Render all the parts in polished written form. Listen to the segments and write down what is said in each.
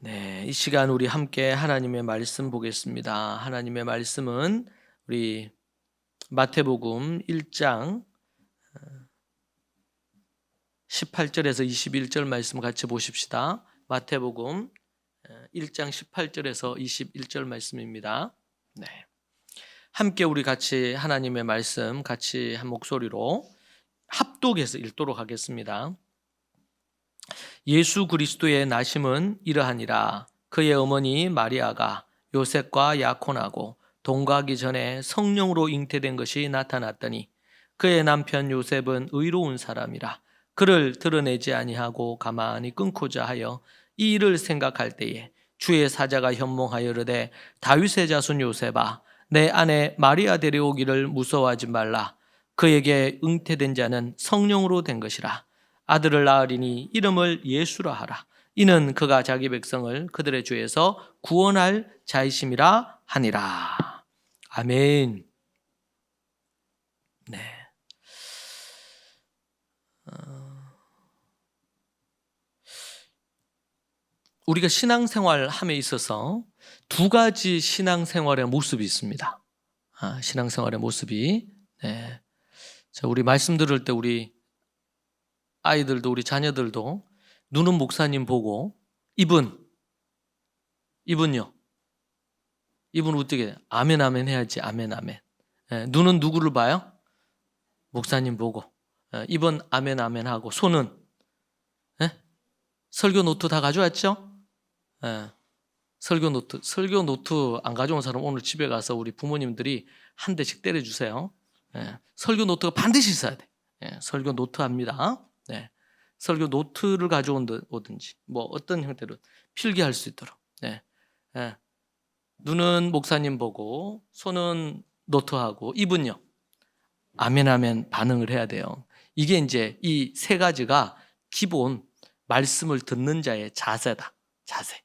네, 이 시간 우리 함께 하나님의 말씀 보겠습니다. 하나님의 말씀은 우리 마태복음 1장 18절에서 21절 말씀 같이 보십시다. 마태복음 1장 18절에서 21절 말씀입니다. 네. 함께 우리 같이 하나님의 말씀 같이 한 목소리로 합독해서 읽도록 하겠습니다. 예수 그리스도의 나심은 이러하니라. 그의 어머니 마리아가 요셉과 약혼하고 동거하기 전에 성령으로 잉태된 것이 나타났더니 그의 남편 요셉은 의로운 사람이라 그를 드러내지 아니하고 가만히 끊고자 하여 이 일을 생각할 때에 주의 사자가 현몽하여 이르되 다윗의 자손 요셉아 내 아내 마리아 데려오기를 무서워하지 말라. 그에게 잉태된 자는 성령으로 된 것이라. 아들을 낳으리니 이름을 예수라 하라. 이는 그가 자기 백성을 그들의 죄에서 구원할 자이심이라 하니라. 아멘. 네. 우리가 신앙생활 함에 있어서 두 가지 신앙생활의 모습이 있습니다. 신앙생활의 모습이. 네. 자, 우리 말씀 들을 때 우리 아이들도 우리 자녀들도 눈은 목사님 보고 입은요. 입은 어떻게 아멘 아멘 해야지. 아멘 아멘. 눈은 누구를 봐요? 목사님 보고. 입은 아멘 아멘 하고 손은 설교 노트 다 가져왔죠? 설교 노트 안 가져온 사람 오늘 집에 가서 우리 부모님들이 한 대씩 때려주세요. 설교 노트가 반드시 있어야 돼. 설교 노트 합니다. 설교 노트를 가져오든지 뭐 어떤 형태로 필기할 수 있도록. 눈은 목사님 보고 손은 노트하고 입은요. 아멘 아멘 반응을 해야 돼요. 이게 이제 이 세 가지가 기본 말씀을 듣는 자의 자세다. 자세.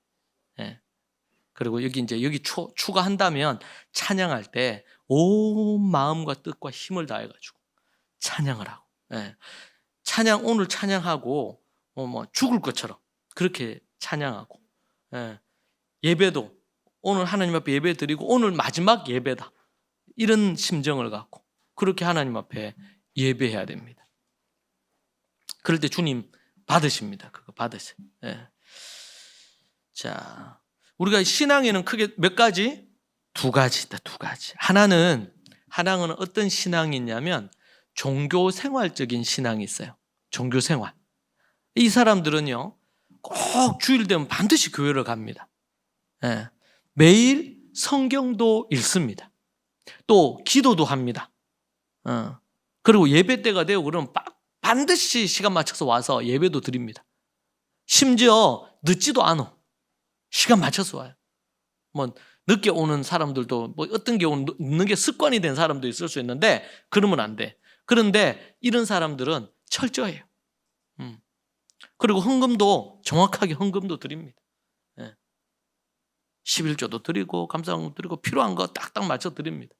그리고 여기 추가한다면 찬양할 때 온 마음과 뜻과 힘을 다해가지고 찬양을 하고. 오늘 찬양하고 뭐 죽을 것처럼 그렇게 찬양하고. 예배도 오늘 하나님 앞에 예배 드리고 오늘 마지막 예배다. 이런 심정을 갖고 그렇게 하나님 앞에 예배해야 됩니다. 그럴 때 주님 받으십니다. 그거 받으세요. 자, 우리가 신앙에는 크게 몇 가지? 두 가지다. 두 가지. 하나는 어떤 신앙이 있냐면 종교 생활적인 신앙이 있어요. 종교 생활. 이 사람들은요 꼭 주일 되면 반드시 교회를 갑니다. 매일 성경도 읽습니다. 또 기도도 합니다. 그리고 예배 때가 되고 그러면 반드시 시간 맞춰서 와서 예배도 드립니다. 심지어 늦지도 않아. 시간 맞춰서 와요. 뭐 늦게 오는 사람들도 뭐 어떤 경우는 늦는 게 습관이 된 사람도 있을 수 있는데 그러면 안 돼. 그런데 이런 사람들은 철저해요. 그리고 헌금도 정확하게 헌금도 드립니다. 11조도 드리고 감사헌금 드리고 필요한 거 딱딱 맞춰 드립니다.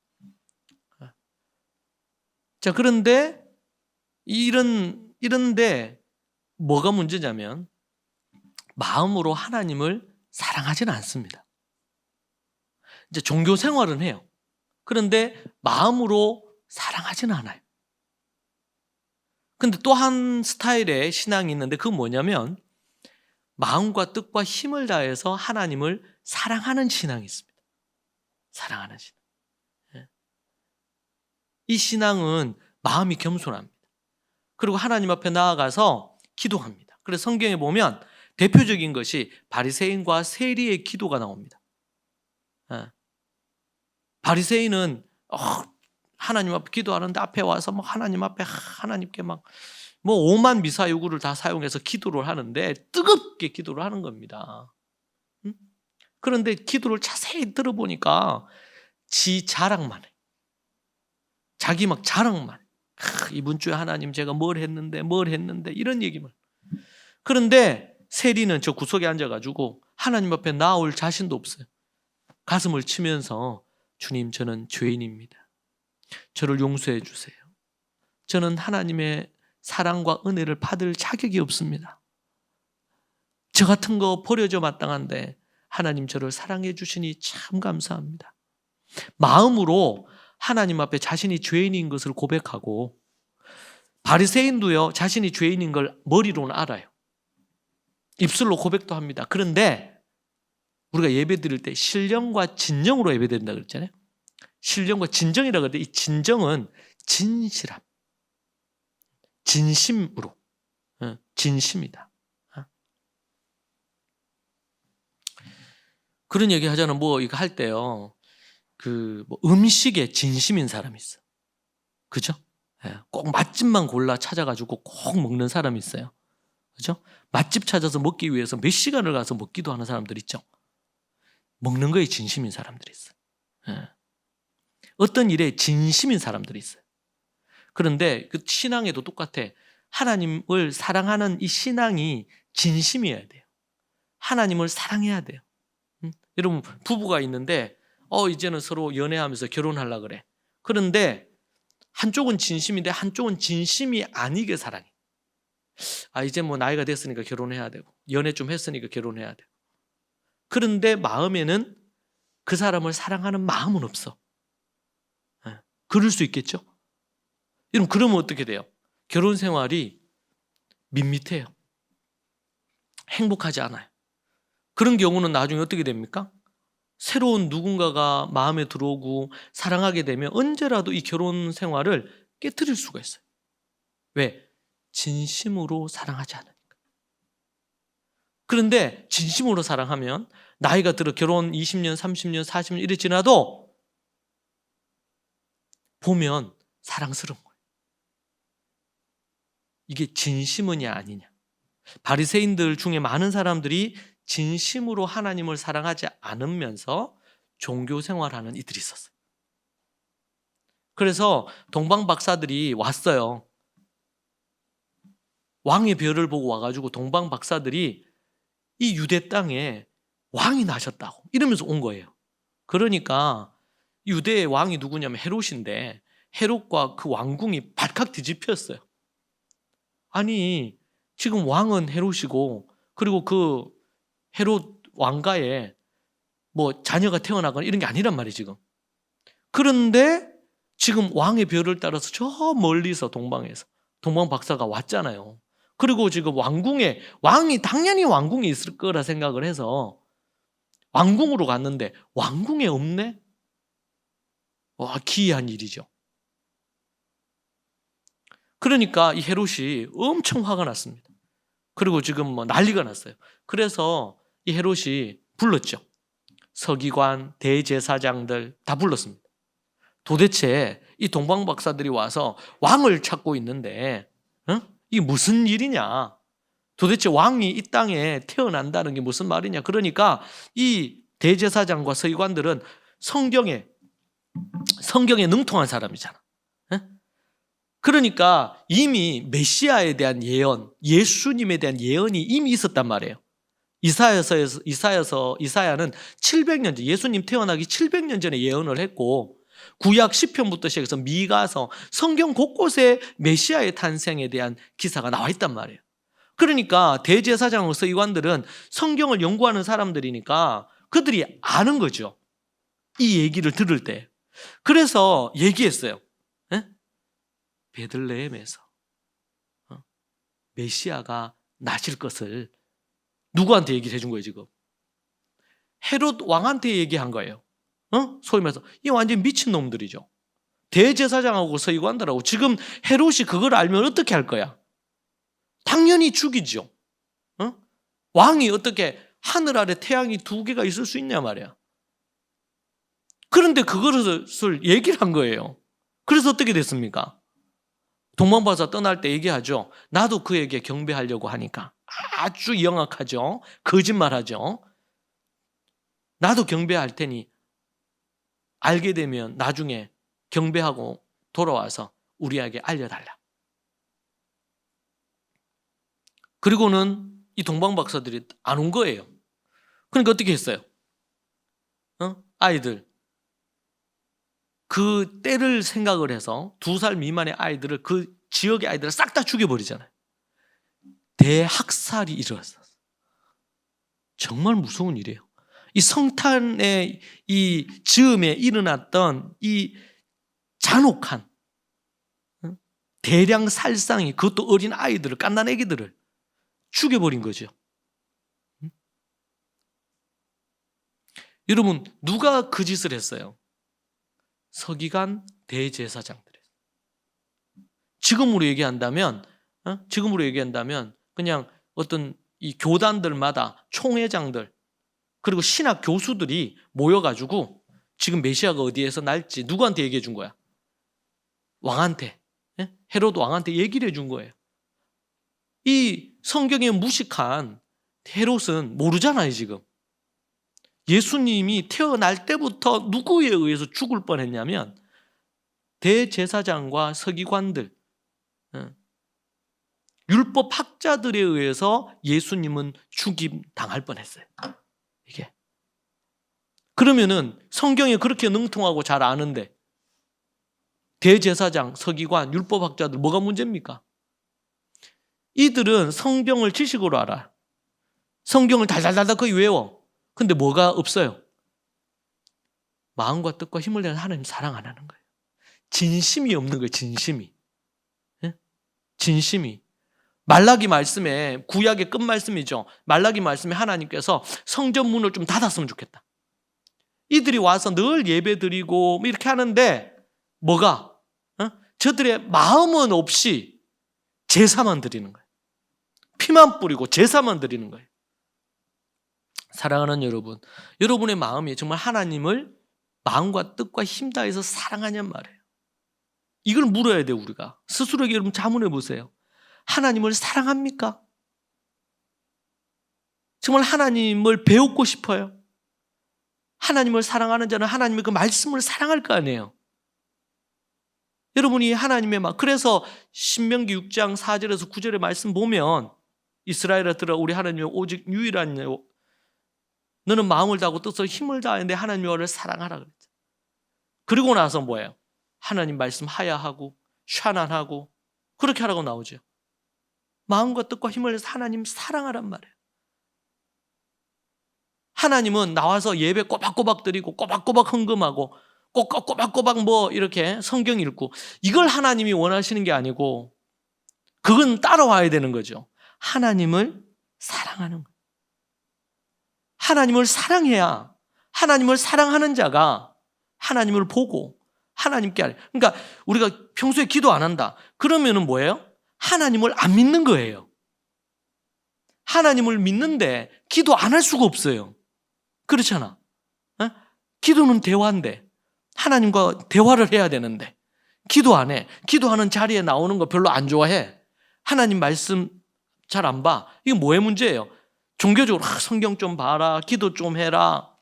자, 그런데 이런데 뭐가 문제냐면 마음으로 하나님을 사랑하지는 않습니다. 이제 종교 생활은 해요. 그런데 마음으로 사랑하지는 않아요. 근데 또 한 스타일의 신앙이 있는데 그건 뭐냐면 마음과 뜻과 힘을 다해서 하나님을 사랑하는 신앙이 있습니다. 사랑하는 신앙. 이 신앙은 마음이 겸손합니다. 그리고 하나님 앞에 나아가서 기도합니다. 그래서 성경에 보면 대표적인 것이 바리새인과 세리의 기도가 나옵니다. 바리새인은 하나님 앞에 기도하는데 앞에 와서 막 하나님 앞에 하나님께 막 뭐 오만 미사 요구를 다 사용해서 기도를 하는데 뜨겁게 기도를 하는 겁니다. 그런데 기도를 자세히 들어보니까 지 자랑만 해. 자기 막 자랑만 해. 이번 주에 하나님 제가 뭘 했는데 이런 얘기만. 그런데 세리는 저 구석에 앉아가지고 하나님 앞에 나올 자신도 없어요. 가슴을 치면서 주님 저는 죄인입니다. 저를 용서해 주세요. 저는 하나님의 사랑과 은혜를 받을 자격이 없습니다. 저 같은 거 버려져 마땅한데 하나님 저를 사랑해 주시니 참 감사합니다. 마음으로 하나님 앞에 자신이 죄인인 것을 고백하고, 바리새인도요 자신이 죄인인 걸 머리로는 알아요. 입술로 고백도 합니다. 그런데 우리가 예배 드릴 때 신령과 진정으로 예배 드린다 그랬잖아요. 신령과 진정이라고 하는데 이 진정은 진실함, 진심으로, 진심이다. 그런 얘기 하자면 뭐 이거 할 때요, 뭐 음식에 진심인 사람이 있어. 그죠? 꼭 맛집만 골라 찾아가지고 꼭 먹는 사람이 있어요. 그죠? 맛집 찾아서 먹기 위해서 몇 시간을 가서 먹기도 하는 사람들 있죠. 먹는 거에 진심인 사람들이 있어요. 어떤 일에 진심인 사람들이 있어요. 그런데 그 신앙에도 똑같아. 하나님을 사랑하는 이 신앙이 진심이어야 돼요. 하나님을 사랑해야 돼요. 여러분 부부가 있는데 이제는 서로 연애하면서 결혼하려고 그래. 그런데 한쪽은 진심인데 한쪽은 진심이 아니게 사랑해. 이제 뭐 나이가 됐으니까 결혼해야 되고 연애 좀 했으니까 결혼해야 되고. 그런데 마음에는 그 사람을 사랑하는 마음은 없어. 그럴 수 있겠죠? 여러분 그러면 어떻게 돼요? 결혼 생활이 밋밋해요. 행복하지 않아요. 그런 경우는 나중에 어떻게 됩니까? 새로운 누군가가 마음에 들어오고 사랑하게 되면 언제라도 이 결혼 생활을 깨트릴 수가 있어요. 왜? 진심으로 사랑하지 않으니까. 그런데 진심으로 사랑하면 나이가 들어 결혼 20년, 30년, 40년 이래 지나도 보면 사랑스러운 거예요. 이게 진심이냐 아니냐. 바리새인들 중에 많은 사람들이 진심으로 하나님을 사랑하지 않으면서 종교 생활하는 이들이 있었어요. 그래서 동방 박사들이 왔어요. 왕의 별을 보고 와가지고 동방 박사들이 이 유대 땅에 왕이 나셨다고 이러면서 온 거예요. 그러니까 유대의 왕이 누구냐면 헤롯인데 헤롯과 그 왕궁이 발칵 뒤집혔어요. 아니 지금 왕은 헤롯이고 그리고 그 헤롯 왕가에 뭐 자녀가 태어나거나 이런 게 아니란 말이에요 지금. 그런데 지금 왕의 별을 따라서 저 멀리서 동방에서 동방 박사가 왔잖아요. 그리고 지금 왕이 당연히 왕궁에 있을 거라 생각을 해서 왕궁으로 갔는데 왕궁에 없네? 와, 기이한 일이죠. 그러니까 이 헤롯이 엄청 화가 났습니다. 그리고 지금 뭐 난리가 났어요. 그래서 이 헤롯이 불렀죠. 서기관, 대제사장들 다 불렀습니다. 도대체 이 동방 박사들이 와서 왕을 찾고 있는데 이게 무슨 일이냐? 도대체 왕이 이 땅에 태어난다는 게 무슨 말이냐? 그러니까 이 대제사장과 서기관들은 성경에 능통한 사람이잖아. 그러니까 이미 메시아에 대한 예언, 예수님에 대한 예언이 이미 있었단 말이에요. 이사야는 700년 전, 예수님 태어나기 700년 전에 예언을 했고 구약 시편부터 시작해서 미가서 성경 곳곳에 메시아의 탄생에 대한 기사가 나와 있단 말이에요. 그러니까 대제사장과 서기관들은 성경을 연구하는 사람들이니까 그들이 아는 거죠. 이 얘기를 들을 때. 그래서 얘기했어요. 베들레헴에서 메시아가 나실 것을 누구한테 얘기를 해준 거예요 지금? 헤롯 왕한테 얘기한 거예요. 소위 말해서 이 완전 미친 놈들이죠. 대제사장하고 서기관들하고 지금 헤롯이 그걸 알면 어떻게 할 거야? 당연히 죽이죠. 왕이 어떻게 하늘 아래 태양이 2개가 있을 수 있냐 말이야. 그런데 그것을 얘기를 한 거예요. 그래서 어떻게 됐습니까? 동방박사 떠날 때 얘기하죠. 나도 그에게 경배하려고 하니까. 아주 영악하죠. 거짓말하죠. 나도 경배할 테니 알게 되면 나중에 경배하고 돌아와서 우리에게 알려달라. 그리고는 이 동방박사들이 안 온 거예요. 그러니까 어떻게 했어요? 아이들 그 때를 생각을 해서 2살 미만의 아이들을 그 지역의 아이들을 싹 다 죽여버리잖아요. 대학살이 일어났어요. 정말 무서운 일이에요. 이 성탄의 이 즈음에 일어났던 이 잔혹한 대량 살상이, 그것도 어린 아이들을, 갓난 애기들을 죽여버린 거죠. 여러분, 누가 그 짓을 했어요? 서기관 대제사장들이에요. 지금으로 얘기한다면 그냥 어떤 이 교단들마다 총회장들, 그리고 신학 교수들이 모여가지고 지금 메시아가 어디에서 날지 누구한테 얘기해 준 거야? 왕한테, 헤로드 왕한테 얘기를 해준 거예요. 이 성경에 무식한 헤롯은 모르잖아요. 지금 예수님이 태어날 때부터 누구에 의해서 죽을 뻔했냐면 대제사장과 서기관들, 율법학자들에 의해서 예수님은 죽임 당할 뻔했어요. 이게 그러면은 성경에 그렇게 능통하고 잘 아는데 대제사장, 서기관, 율법학자들 뭐가 문제입니까? 이들은 성경을 지식으로 알아. 성경을 달달달달 거의 외워. 근데 뭐가 없어요? 마음과 뜻과 힘을 내는 하나님 사랑 안 하는 거예요. 진심이 없는 거예요. 진심이. 진심이. 말라기 말씀에, 구약의 끝말씀이죠. 말라기 말씀에 하나님께서 성전 문을 좀 닫았으면 좋겠다. 이들이 와서 늘 예배 드리고 이렇게 하는데 뭐가? 저들의 마음은 없이 제사만 드리는 거예요. 피만 뿌리고 제사만 드리는 거예요. 사랑하는 여러분, 여러분의 마음이 정말 하나님을 마음과 뜻과 힘 다해서 사랑하냔 말이에요. 이걸 물어야 돼요. 우리가 스스로에게 여러분 자문해 보세요. 하나님을 사랑합니까? 정말 하나님을 배우고 싶어요? 하나님을 사랑하는 자는 하나님의 그 말씀을 사랑할 거 아니에요. 여러분이 하나님의 그래서 신명기 6장 4절에서 9절의 말씀 보면 이스라엘아들아 우리 하나님의 오직 유일한 너는 마음을 다하고 뜻으로 힘을 다하는데 하나님 여호와를 사랑하라 그랬죠. 그리고 나서 뭐예요? 하나님 말씀 하야하고 샤난하고 그렇게 하라고 나오죠. 마음과 뜻과 힘을 내서 하나님 사랑하란 말이에요. 하나님은 나와서 예배 꼬박꼬박 드리고 꼬박꼬박 헌금하고 꼬박꼬박 이렇게 성경 읽고 이걸 하나님이 원하시는 게 아니고 그건 따라와야 되는 거죠. 하나님을 사랑하는 거예요. 하나님을 사랑해야 하나님을 사랑하는 자가 하나님을 보고 하나님께 알아요. 그러니까 우리가 평소에 기도 안 한다. 그러면은 뭐예요? 하나님을 안 믿는 거예요. 하나님을 믿는데 기도 안 할 수가 없어요. 그렇잖아. 기도는 대화인데 하나님과 대화를 해야 되는데 기도 안 해. 기도하는 자리에 나오는 거 별로 안 좋아해. 하나님 말씀 잘 안 봐. 이게 뭐의 문제예요? 종교적으로 성경 좀 봐라, 기도 좀 해라.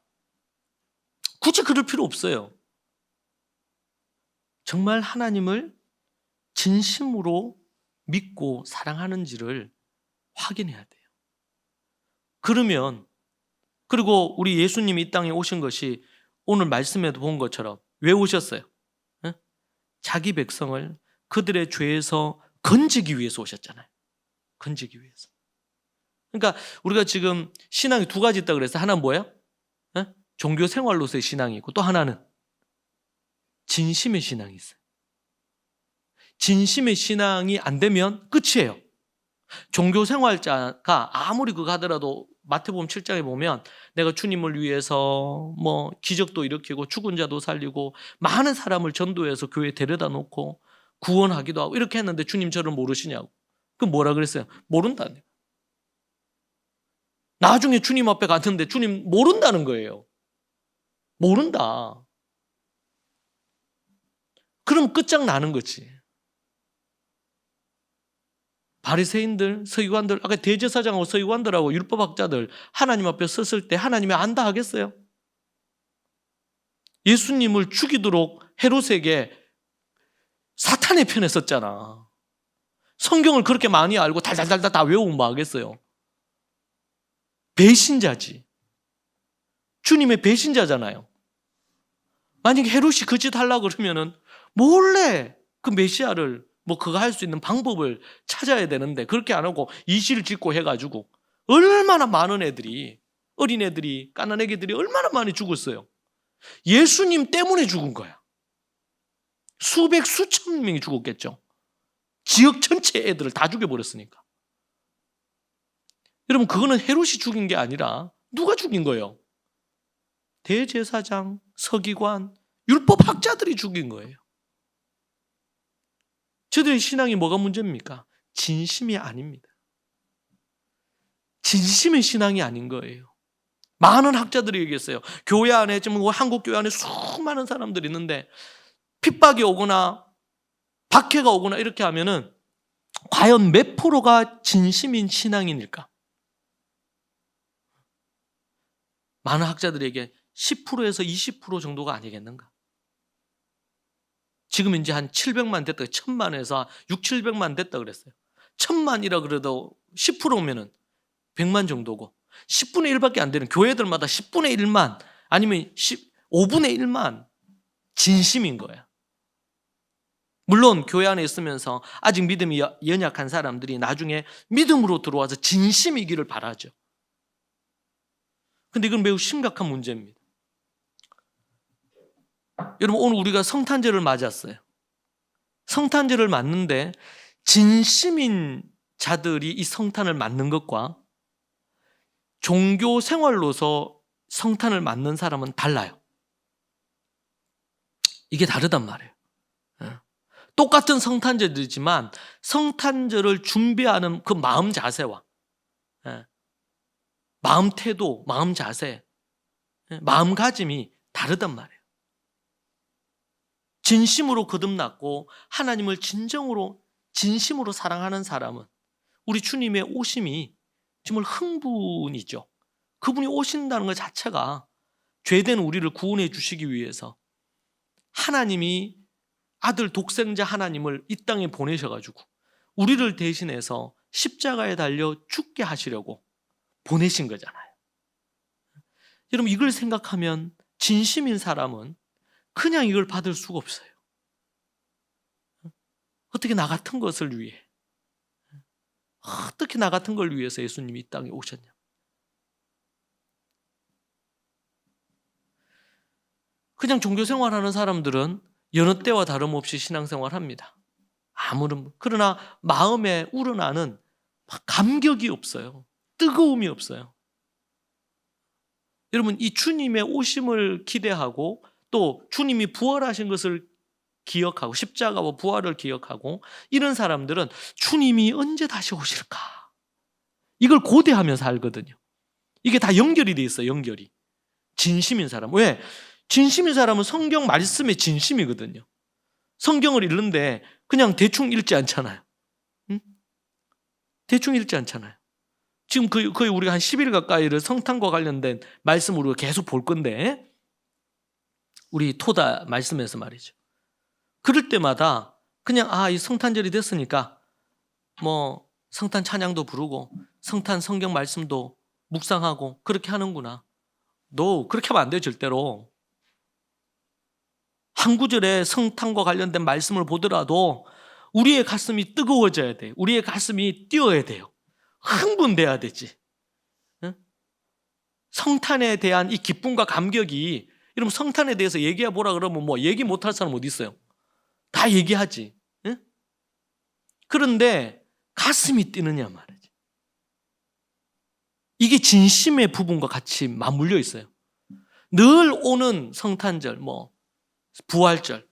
굳이 그럴 필요 없어요. 정말 하나님을 진심으로 믿고 사랑하는지를 확인해야 돼요. 그러면 그리고 우리 예수님이 이 땅에 오신 것이 오늘 말씀에도 본 것처럼 왜 오셨어요? 자기 백성을 그들의 죄에서 건지기 위해서 오셨잖아요. 건지기 위해서. 그러니까 우리가 지금 신앙이 두 가지 있다고 그래서 하나는 뭐예요? 종교 생활로서의 신앙이 있고 또 하나는 진심의 신앙이 있어요. 진심의 신앙이 안 되면 끝이에요. 종교 생활자가 아무리 그거 하더라도 마태복음 7장에 보면 내가 주님을 위해서 기적도 일으키고 죽은 자도 살리고 많은 사람을 전도해서 교회에 데려다 놓고 구원하기도 하고 이렇게 했는데 주님 저를 모르시냐고. 그럼 뭐라 그랬어요? 모른다는. 나중에 주님 앞에 갔는데 주님 모른다는 거예요. 모른다. 그럼 끝장나는 거지. 바리새인들, 서기관들, 아까 대제사장하고 서기관들하고 율법학자들 하나님 앞에 섰을 때 하나님이 안다 하겠어요? 예수님을 죽이도록 헤롯에게 사탄의 편에 섰잖아. 성경을 그렇게 많이 알고 달달달달 다 외우면 뭐 하겠어요? 배신자지. 주님의 배신자잖아요. 만약에 헤롯이 그 짓 하려고 그러면은 몰래 그 메시아를 그거 할 수 있는 방법을 찾아야 되는데 그렇게 안 하고 이실 짓고 해가지고 얼마나 많은 애들이 어린애들이, 까난애기들이 얼마나 많이 죽었어요. 예수님 때문에 죽은 거야. 수백, 수천 명이 죽었겠죠. 지역 전체 애들을 다 죽여버렸으니까. 여러분, 그거는 헤롯이 죽인 게 아니라 누가 죽인 거예요? 대제사장, 서기관, 율법학자들이 죽인 거예요. 저들의 신앙이 뭐가 문제입니까? 진심이 아닙니다. 진심의 신앙이 아닌 거예요. 많은 학자들이 얘기했어요. 교회 안에, 지금 한국 교회 안에 수많은 사람들이 있는데 핍박이 오거나 박해가 오거나 이렇게 하면은 과연 몇 프로가 진심인 신앙인일까? 많은 학자들에게 10%에서 20% 정도가 아니겠는가? 지금 이제 한 700만 됐다, 1000만에서 6, 700만 됐다 그랬어요. 1000만이라 그래도 10%면은 100만 정도고 10분의 1밖에 안 되는 교회들마다 10분의 1만 아니면 5분의 1만 진심인 거야. 물론 교회 안에 있으면서 아직 믿음이 연약한 사람들이 나중에 믿음으로 들어와서 진심이기를 바라죠. 근데 이건 매우 심각한 문제입니다. 여러분, 오늘 우리가 성탄절을 맞았어요. 성탄절을 맞는데 진심인 자들이 이 성탄을 맞는 것과 종교 생활로서 성탄을 맞는 사람은 달라요. 이게 다르단 말이에요. 똑같은 성탄절이지만 성탄절을 준비하는 그 마음 자세와 마음 태도, 마음 자세, 마음가짐이 다르단 말이에요. 진심으로 거듭났고 하나님을 진심으로 사랑하는 사람은 우리 주님의 오심이 정말 흥분이죠. 그분이 오신다는 것 자체가 죄된 우리를 구원해 주시기 위해서 하나님이 아들 독생자 하나님을 이 땅에 보내셔가지고 우리를 대신해서 십자가에 달려 죽게 하시려고 보내신 거잖아요. 여러분, 이걸 생각하면 진심인 사람은 그냥 이걸 받을 수가 없어요. 어떻게 나 같은 것을 위해, 어떻게 나 같은 걸 위해서 예수님이 이 땅에 오셨냐. 그냥 종교생활하는 사람들은 여느 때와 다름없이 신앙생활합니다. 그러나 마음에 우러나는 감격이 없어요. 뜨거움이 없어요. 여러분, 이 주님의 오심을 기대하고 또 주님이 부활하신 것을 기억하고 십자가와 부활을 기억하고 이런 사람들은 주님이 언제 다시 오실까? 이걸 고대하며 살거든요. 이게 다 연결이 돼 있어요. 연결이. 진심인 사람. 왜? 진심인 사람은 성경 말씀에 진심이거든요. 성경을 읽는데 그냥 대충 읽지 않잖아요. 응? 대충 읽지 않잖아요. 지금 거의 우리가 한 10일 가까이를 성탄과 관련된 말씀으로 계속 볼 건데 우리 토다 말씀에서 말이죠. 그럴 때마다 그냥 이 성탄절이 됐으니까 뭐 성탄 찬양도 부르고 성탄 성경 말씀도 묵상하고 그렇게 하는구나. 너 그렇게 하면 안 돼요. 절대로. 한 구절에 성탄과 관련된 말씀을 보더라도 우리의 가슴이 뜨거워져야 돼요. 우리의 가슴이 뛰어야 돼요. 흥분돼야 되지. 성탄에 대한 이 기쁨과 감격이, 여러분 성탄에 대해서 얘기해 보라 그러면 뭐 얘기 못할 사람 어디 있어요? 다 얘기하지. 그런데 가슴이 뛰느냐 말이지. 이게 진심의 부분과 같이 맞물려 있어요. 늘 오는 성탄절, 뭐 부활절,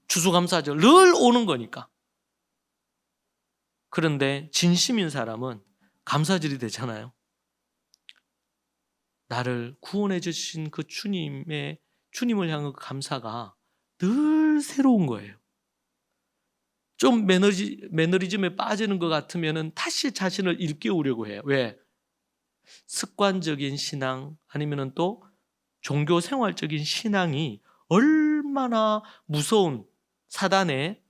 추수감사절 늘 오는 거니까. 그런데 진심인 사람은 감사절이 되잖아요. 나를 구원해 주신 그 주님을 향한 그 감사가 늘 새로운 거예요. 좀 매너리즘에 빠지는 것 같으면 다시 자신을 일깨우려고 해요. 왜? 습관적인 신앙 아니면 또 종교 생활적인 신앙이 얼마나 무서운 사단의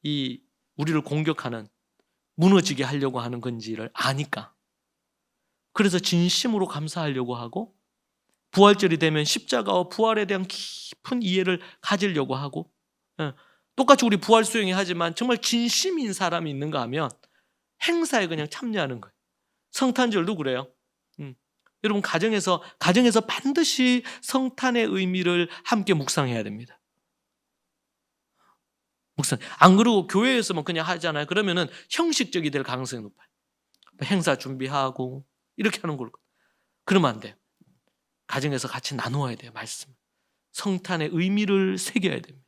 이 우리를 공격하는, 무너지게 하려고 하는 건지를 아니까. 그래서 진심으로 감사하려고 하고 부활절이 되면 십자가와 부활에 대한 깊은 이해를 가지려고 하고, 똑같이 우리 부활 수행이 하지만 정말 진심인 사람이 있는가 하면 행사에 그냥 참여하는 거예요. 성탄절도 그래요. 여러분 가정에서 반드시 성탄의 의미를 함께 묵상해야 됩니다. 묵상. 안 그러고 교회에서만 그냥 하잖아요. 그러면은 형식적이 될 가능성이 높아요. 행사 준비하고 이렇게 하는 걸. 그러면 안 돼요. 가정에서 같이 나누어야 돼요. 말씀. 성탄의 의미를 새겨야 됩니다.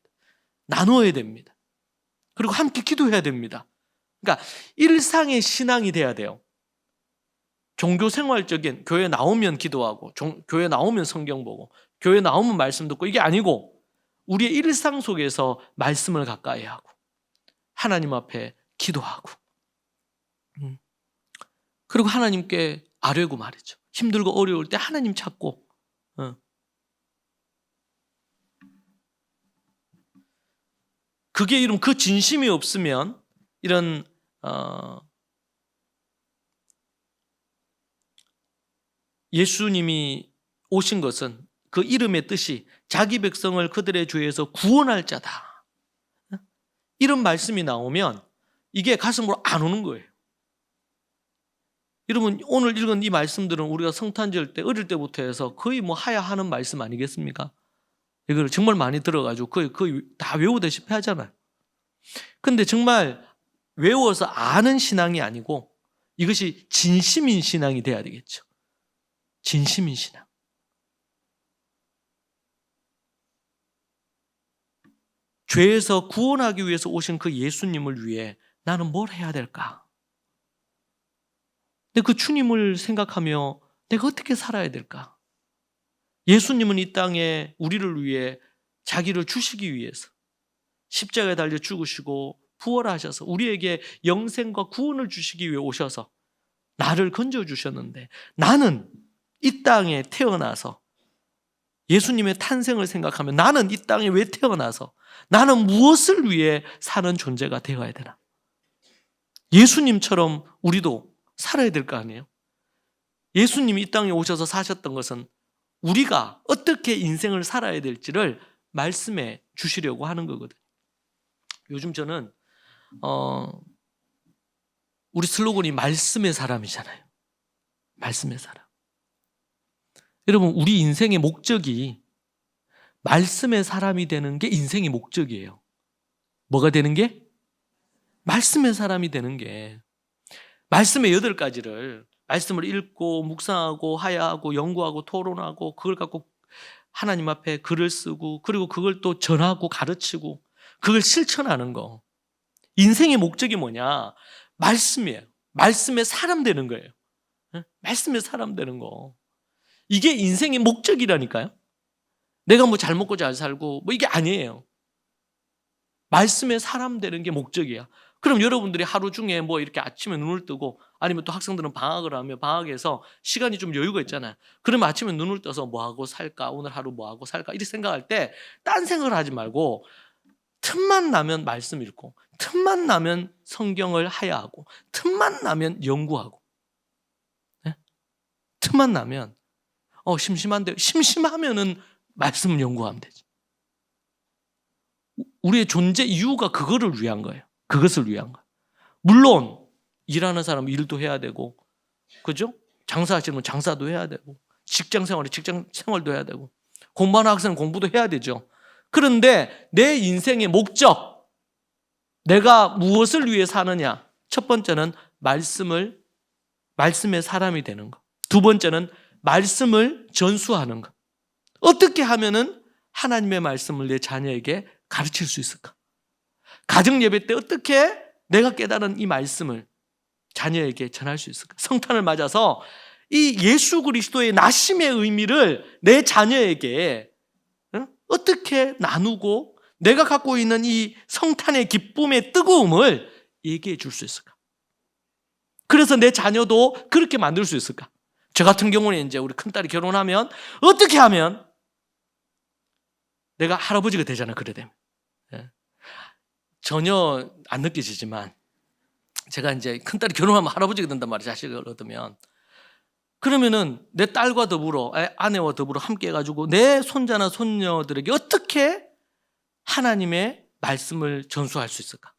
나누어야 됩니다. 그리고 함께 기도해야 됩니다. 그러니까 일상의 신앙이 돼야 돼요. 종교생활적인 교회 나오면 기도하고 교회 나오면 성경 보고 교회 나오면 말씀 듣고 이게 아니고 우리의 일상 속에서 말씀을 가까이 하고 하나님 앞에 기도하고 그리고 하나님께 아뢰고 말이죠. 힘들고 어려울 때 하나님 찾고 그게 이런 그 진심이 없으면 이런 예수님이 오신 것은 그 이름의 뜻이 자기 백성을 그들의 죄에서 구원할 자다. 이런 말씀이 나오면 이게 가슴으로 안 오는 거예요. 여러분 오늘 읽은 이 말씀들은 우리가 성탄 지을 때 어릴 때부터 해서 거의 뭐 하야하는 말씀 아니겠습니까? 이걸 정말 많이 들어가지고 거의 다 외우다시피 하잖아요. 근데 정말 외워서 아는 신앙이 아니고 이것이 진심인 신앙이 돼야 되겠죠. 진심인 신앙. 죄에서 구원하기 위해서 오신 그 예수님을 위해 나는 뭘 해야 될까? 근데 그 주님을 생각하며 내가 어떻게 살아야 될까? 예수님은 이 땅에 우리를 위해 자기를 주시기 위해서 십자가에 달려 죽으시고 부활하셔서 우리에게 영생과 구원을 주시기 위해 오셔서 나를 건져주셨는데 나는 이 땅에 태어나서 예수님의 탄생을 생각하면 나는 이 땅에 왜 태어나서 나는 무엇을 위해 사는 존재가 되어야 되나? 예수님처럼 우리도 살아야 될 거 아니에요? 예수님이 이 땅에 오셔서 사셨던 것은 우리가 어떻게 인생을 살아야 될지를 말씀해 주시려고 하는 거거든요. 요즘 저는 우리 슬로건이 말씀의 사람이잖아요. 말씀의 사람. 여러분 우리 인생의 목적이 말씀의 사람이 되는 게 인생의 목적이에요. 뭐가 되는 게? 말씀의 사람이 되는 게 말씀의 8가지를 말씀을 읽고 묵상하고 하야하고 연구하고 토론하고 그걸 갖고 하나님 앞에 글을 쓰고 그리고 그걸 또 전하고 가르치고 그걸 실천하는 거. 인생의 목적이 뭐냐? 말씀이에요. 말씀의 사람 되는 거예요. 말씀의 사람 되는 거. 이게 인생의 목적이라니까요. 내가 뭐 잘 먹고 잘 살고 뭐 이게 아니에요. 말씀의 사람 되는 게 목적이야. 그럼 여러분들이 하루 중에 뭐 이렇게 아침에 눈을 뜨고 아니면 또 학생들은 방학을 하면 방학에서 시간이 좀 여유가 있잖아요. 그러면 아침에 눈을 떠서 뭐 하고 살까? 오늘 하루 뭐 하고 살까? 이렇게 생각할 때 딴 생각을 하지 말고 틈만 나면 말씀 읽고 틈만 나면 성경을 하야하고 틈만 나면 연구하고 네? 틈만 나면 심심한데 심심하면은 말씀을 연구하면 되지. 우리의 존재 이유가 그거를 위한 거예요. 그것을 위한 거예요. 물론 일하는 사람은 일도 해야 되고 그죠? 장사하시는 분 장사도 해야 되고 직장 생활도 해야 되고 공부하는 학생은 공부도 해야 되죠. 그런데 내 인생의 목적 내가 무엇을 위해 사느냐? 첫 번째는 말씀의 사람이 되는 거. 두 번째는 말씀을 전수하는 것. 어떻게 하면은 하나님의 말씀을 내 자녀에게 가르칠 수 있을까? 가정 예배 때 어떻게 내가 깨달은 이 말씀을 자녀에게 전할 수 있을까? 성탄을 맞아서 이 예수 그리스도의 나심의 의미를 내 자녀에게 어떻게 나누고 내가 갖고 있는 이 성탄의 기쁨의 뜨거움을 얘기해 줄 수 있을까? 그래서 내 자녀도 그렇게 만들 수 있을까? 저 같은 경우는 이제 우리 큰딸이 결혼하면 어떻게 하면 내가 할아버지가 되잖아, 그래 되면. 전혀 안 느껴지지만 제가 이제 큰딸이 결혼하면 할아버지가 된단 말이에요, 자식을 얻으면. 그러면은 내 딸과 더불어 아내와 더불어 함께 해가지고 내 손자나 손녀들에게 어떻게 하나님의 말씀을 전수할 수 있을까?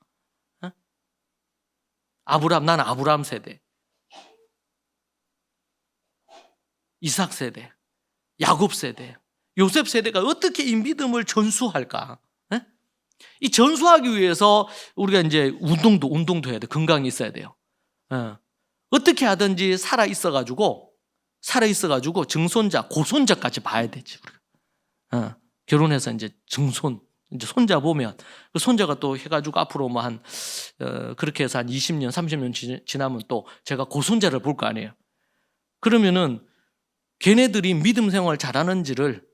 나는 아브라함 세대. 이삭 세대, 야곱 세대, 요셉 세대가 어떻게 이 믿음을 전수할까? 예? 이 전수하기 위해서 우리가 이제 운동도 해야 돼. 건강이 있어야 돼요. 예. 어떻게 하든지 살아 있어가지고 증손자, 고손자까지 봐야 되지. 우리가. 결혼해서 이제 증손, 이제 손자 보면 그 손자가 또 해가지고 앞으로 뭐 그렇게 해서 한 20년, 30년 지나면 또 제가 고손자를 볼 거 아니에요. 그러면은 걔네들이 믿음 생활 잘하는지를,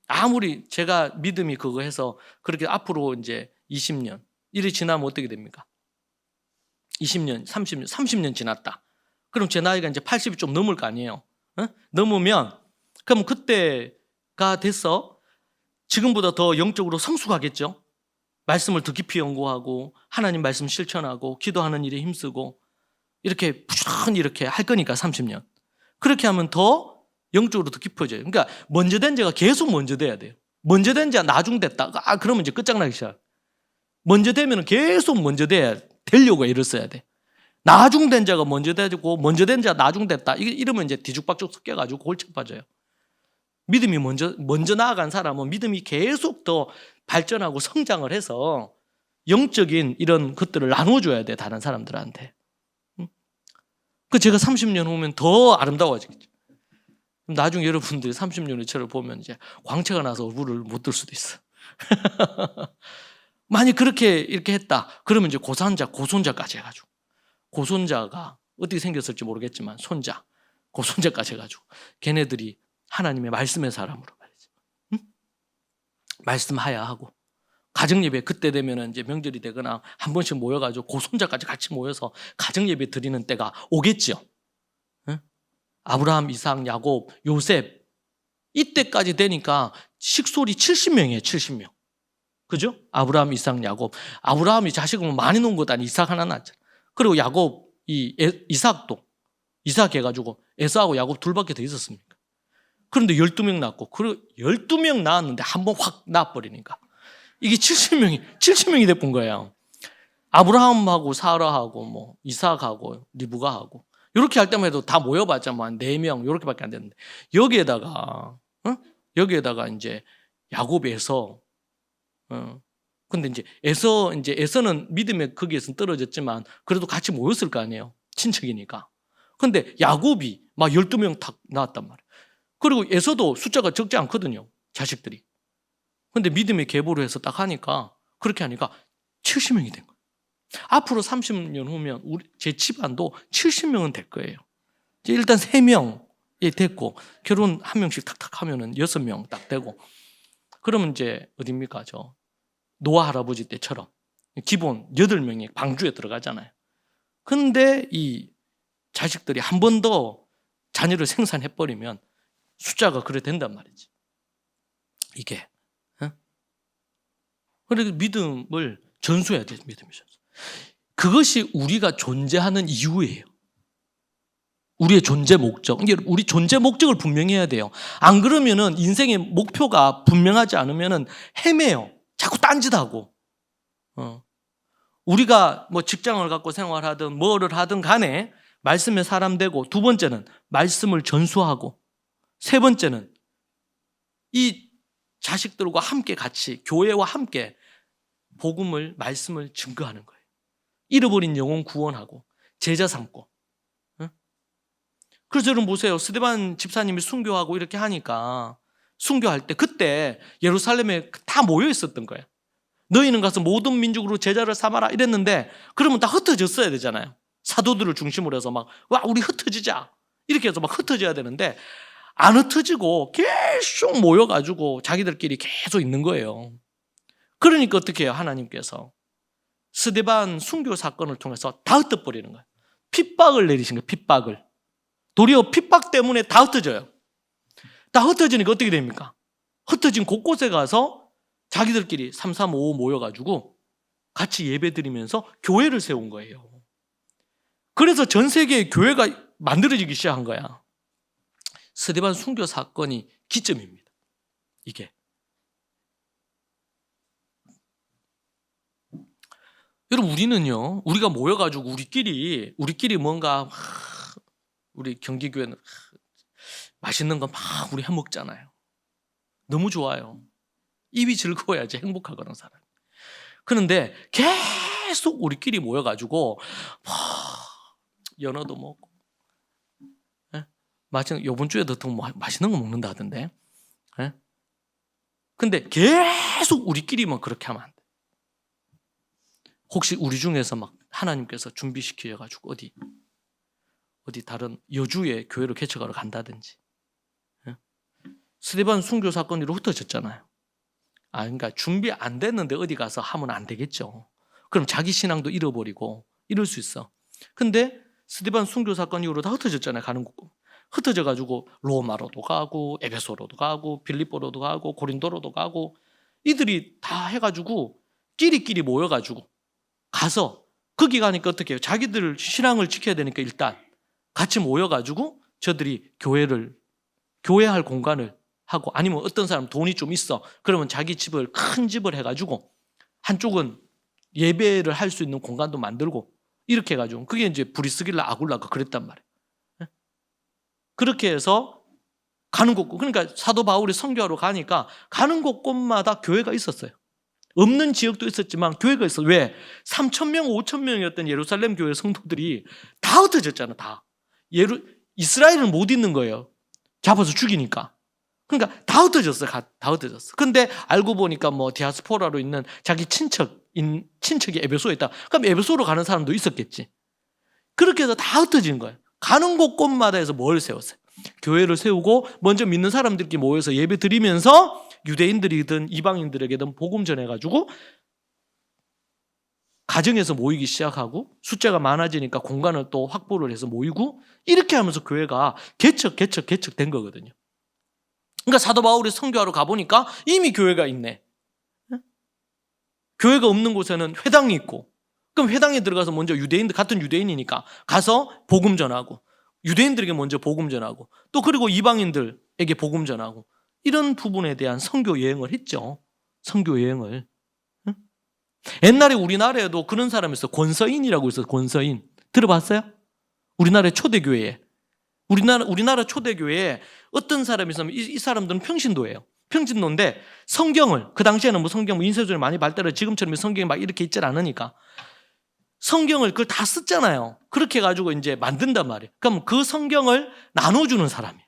아무리 제가 믿음이 그거 해서 그렇게 앞으로 이제 20년 이래 지나면 어떻게 됩니까? 20년, 30년 지났다. 그럼 제 나이가 이제 80이 좀 넘을 거 아니에요. 넘으면 그럼 그때가 돼서 지금보다 더 영적으로 성숙하겠죠. 말씀을 더 깊이 연구하고 하나님 말씀 실천하고 기도하는 일에 힘쓰고 이렇게 부지런히 이렇게 할 거니까 30년. 그렇게 하면 더 영적으로 더 깊어져요. 그러니까 먼저 된 자가 계속 먼저 돼야 돼요. 먼저 된 자가 나중 됐다. 그러면 이제 끝장나기 시작. 먼저 되면 계속 먼저 되려고 애를 써야 돼. 나중 된 자가 먼저 되고 먼저 된 자가 나중 됐다. 이러면 이제 뒤죽박죽 섞여가지고 골치 빠져요. 믿음이 먼저 나아간 사람은 믿음이 계속 더 발전하고 성장을 해서 영적인 이런 것들을 나눠줘야 돼, 다른 사람들한테. 그 제가 30년 후면 더 아름다워지겠죠. 나중에 여러분들이 30년의 저를 보면 이제 광채가 나서 얼굴을 못 들 수도 있어. 만약 그렇게 이렇게 했다. 그러면 이제 고손자까지 해가지고. 고손자가 어떻게 생겼을지 모르겠지만 고손자까지 해가지고 걔네들이 하나님의 말씀의 사람으로 말이죠. 말씀하야 하고 가정예배 그때 되면 이제 명절이 되거나 한 번씩 모여가지고 고손자까지 같이 모여서 가정예배 드리는 때가 오겠죠. 아브라함, 이삭, 야곱, 요셉 이때까지 되니까 식솔이 70명이에요. 70명. 그죠? 아브라함, 이삭, 야곱. 아브라함이 자식을 많이 놓은 것도 아니고 이삭 하나 낳았잖아. 그리고 야곱, 이삭 해가지고 에서하고 야곱 둘밖에 더 있었습니까? 그런데 12명 낳고, 그리고 12명 낳았는데 한 번 확 낳아버리니까 이게 70명이 돼본 거예요. 아브라함하고 사라하고 뭐 이삭하고 리브가하고 이렇게 할 때만 해도 다 모여봤자 뭐 한 4명 이렇게밖에 안 됐는데 여기에다가 이제 야곱에서 근데 이제 에서는 믿음의 거기에서 떨어졌지만 그래도 같이 모였을 거 아니에요. 친척이니까. 근데 야곱이 막 12명 딱 낳았단 말이에요. 그리고 에서도 숫자가 적지 않거든요. 자식들이. 근데 믿음의 계보로 해서 딱 하니까 그렇게 하니까 70명이 된 거예요. 앞으로 30년 후면 제 집안도 70명은 될 거예요. 일단 3명이 됐고 결혼 1명씩 탁탁 하면은 6명 딱 되고 그러면 이제 어딥니까? 노아 할아버지 때처럼 기본 8명이 방주에 들어가잖아요. 근데 이 자식들이 한 번 더 자녀를 생산해버리면 숫자가 그래 된단 말이지. 이게. 그래서 믿음을 전수해야 돼. 믿음이 전수. 그것이 우리가 존재하는 이유예요. 우리의 존재 목적. 우리 존재 목적을 분명히 해야 돼요. 안 그러면은 인생의 목표가 분명하지 않으면은 헤매요. 자꾸 딴짓하고. 우리가 뭐 직장을 갖고 생활하든 뭐를 하든 간에 말씀의 사람 되고, 두 번째는 말씀을 전수하고, 세 번째는 이 자식들과 함께 같이 교회와 함께 복음을 말씀을 증거하는 거예요. 잃어버린 영혼 구원하고 제자 삼고. 그래서 여러분 보세요. 스데반 집사님이 순교하고 이렇게 하니까 순교할 때 그때 예루살렘에 다 모여 있었던 거예요. 너희는 가서 모든 민족으로 제자를 삼아라 이랬는데 그러면 다 흩어졌어야 되잖아요. 사도들을 중심으로 해서 막 우리 흩어지자 이렇게 해서 막 흩어져야 되는데 안 흩어지고 계속 모여가지고 자기들끼리 계속 있는 거예요. 그러니까 어떻게 해요? 하나님께서 스데반 순교 사건을 통해서 다 흩어버리는 거예요. 핍박을 내리신 거예요. 핍박을. 도리어 핍박 때문에 다 흩어져요. 다 흩어지니까 어떻게 됩니까? 흩어진 곳곳에 가서 자기들끼리 335 모여가지고 같이 예배드리면서 교회를 세운 거예요. 그래서 전 세계에 교회가 만들어지기 시작한 거야. 스데반 순교 사건이 기점입니다. 이게. 여러분 우리는요. 우리가 모여가지고 우리끼리 뭔가 우리 경기교회는 맛있는 거 막 우리 해 먹잖아요. 너무 좋아요. 입이 즐거워야지 행복하거든 사람. 그런데 계속 우리끼리 모여가지고 연어도 먹고, 예? 요번 주에도 더 맛있는 거 먹는다 하던데. 예? 근데 계속 우리끼리만 그렇게 하면 안 돼. 혹시 우리 중에서 막 하나님께서 준비시켜가지고 어디 다른 여주의 교회를 개척하러 간다든지, 예? 스데반 순교 사건으로 흩어졌잖아요. 그러니까 준비 안 됐는데 어디 가서 하면 안 되겠죠. 그럼 자기 신앙도 잃어버리고 이럴 수 있어. 근데 스데반 순교 사건 이후로 다 흩어졌잖아요. 가는 곳. 흩어져가지고 로마로도 가고 에베소로도 가고 빌립보로도 가고 고린도로도 가고 이들이 다 해가지고 끼리끼리 모여가지고 가서 거기 가니까 어떻게 해요? 자기들 신앙을 지켜야 되니까 일단 같이 모여가지고 저들이 교회할 공간을 하고, 아니면 어떤 사람 돈이 좀 있어. 그러면 자기 집을 큰 집을 해가지고 한쪽은 예배를 할 수 있는 공간도 만들고 이렇게 해가지고, 그게 이제 브리스길라 아굴라가 그랬단 말이에요. 그렇게 해서 가는 곳, 그러니까 사도 바울이 선교하러 가니까 가는 곳곳마다 교회가 있었어요. 없는 지역도 있었지만 교회가 있어. 왜? 3,000명, 5,000명이었던 예루살렘 교회 성도들이 다 흩어졌잖아. 다. 이스라엘은 못 있는 거예요. 잡아서 죽이니까. 그러니까 다 흩어졌어요. 다 흩어졌어. 근데 알고 보니까 뭐 디아스포라로 있는 자기 친척이 에베소에 있다. 그럼 에베소로 가는 사람도 있었겠지. 그렇게 해서 다 흩어진 거예요. 가는 곳곳마다 해서 뭘 세웠어요? 교회를 세우고 먼저 믿는 사람들끼리 모여서 예배 드리면서 유대인들이든 이방인들에게든 복음 전해가지고 가정에서 모이기 시작하고, 숫자가 많아지니까 공간을 또 확보를 해서 모이고, 이렇게 하면서 교회가 개척된 거거든요. 그러니까 사도 바울이 선교하러 가보니까 이미 교회가 있네. 교회가 없는 곳에는 회당이 있고, 그럼 회당에 들어가서 먼저 같은 유대인이니까 가서 복음 전하고, 유대인들에게 먼저 복음 전하고, 또 그리고 이방인들에게 복음 전하고, 이런 부분에 대한 선교 여행을 했죠. 선교 여행을. 옛날에 우리나라에도 그런 사람이 있어. 권서인이라고 있어요. 권서인. 들어봤어요? 우리나라의 초대교회에. 우리나라 초대교회에 어떤 사람이 있으면 이 사람들은 평신도예요. 평신도인데 성경을, 그 당시에는 뭐 성경 인쇄술이 많이 발달해, 지금처럼 성경이 막 이렇게 있질 않으니까 성경을 그걸 다 썼잖아요. 그렇게 해가지고 이제 만든단 말이에요. 그럼 그 성경을 나눠주는 사람이에요.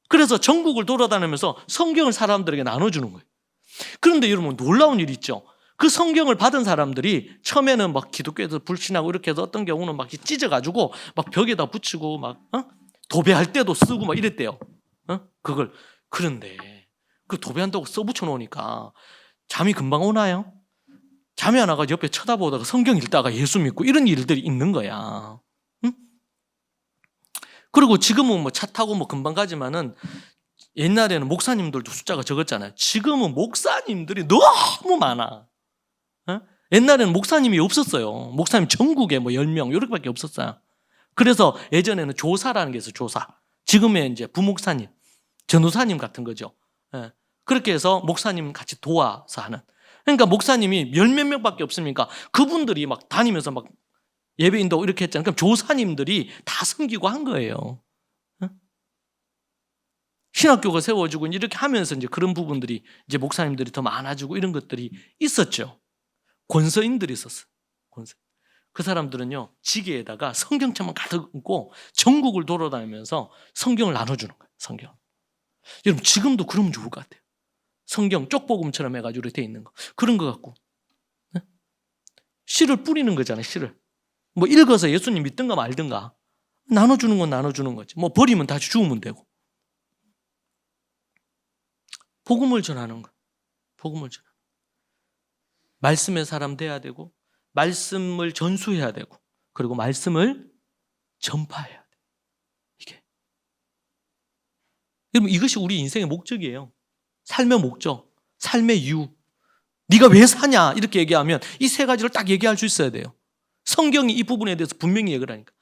그래서 전국을 돌아다니면서 성경을 사람들에게 나눠주는 거예요. 그런데 여러분, 놀라운 일이 있죠. 그 성경을 받은 사람들이 처음에는 막 기독교에서 불신하고 이렇게 해서 어떤 경우는 막 찢어가지고 막 벽에다 붙이고 막 도배할 때도 쓰고 막 이랬대요. 그걸. 그런데 그 도배한다고 써붙여 놓으니까 잠이 금방 오나요? 잠이 안 와가지고 옆에 쳐다보다가 성경 읽다가 예수 믿고 이런 일들이 있는 거야. 응? 그리고 지금은 뭐 차 타고 뭐 금방 가지만은 옛날에는 목사님들도 숫자가 적었잖아요. 지금은 목사님들이 너무 많아. 옛날에는 목사님이 없었어요. 목사님 전국에 뭐 10명 이렇게밖에 없었어요. 그래서 예전에는 조사라는 게 있어요. 조사. 지금의 이제 부목사님, 전도사님 같은 거죠. 그렇게 해서 목사님 같이 도와서 하는. 그러니까 목사님이 열 몇 명밖에 없으니까 그분들이 막 다니면서 막 예배 인도하고 이렇게 했잖아요. 그럼 조사님들이 다 섬기고 한 거예요. 신학교가 세워지고 이렇게 하면서 이제 그런 부분들이 이제 목사님들이 더 많아지고 이런 것들이 있었죠. 권서인들이 있었어요. 그 사람들은요, 지게에다가 성경책만 가득 얹고 전국을 돌아다니면서 성경을 나눠주는 거예요. 성경. 여러분, 지금도 그러면 좋을 것 같아요. 성경 쪽복음처럼 해가지고 이렇게 돼 있는 거. 그런 거 갖고. 네? 씨를 뿌리는 거잖아요. 씨를. 뭐 읽어서 예수님 믿든가 말든가. 나눠주는 건 나눠주는 거지. 뭐 버리면 다시 주우면 되고. 복음을 전하는 거. 복음을 전하는 거. 말씀의 사람 돼야 되고, 말씀을 전수해야 되고, 그리고 말씀을 전파해야 돼. 이게. 여러분, 이것이 우리 인생의 목적이에요. 삶의 목적, 삶의 이유. 네가 왜 사냐 이렇게 얘기하면 이 세 가지를 딱 얘기할 수 있어야 돼요. 성경이 이 부분에 대해서 분명히 얘기를 하니까.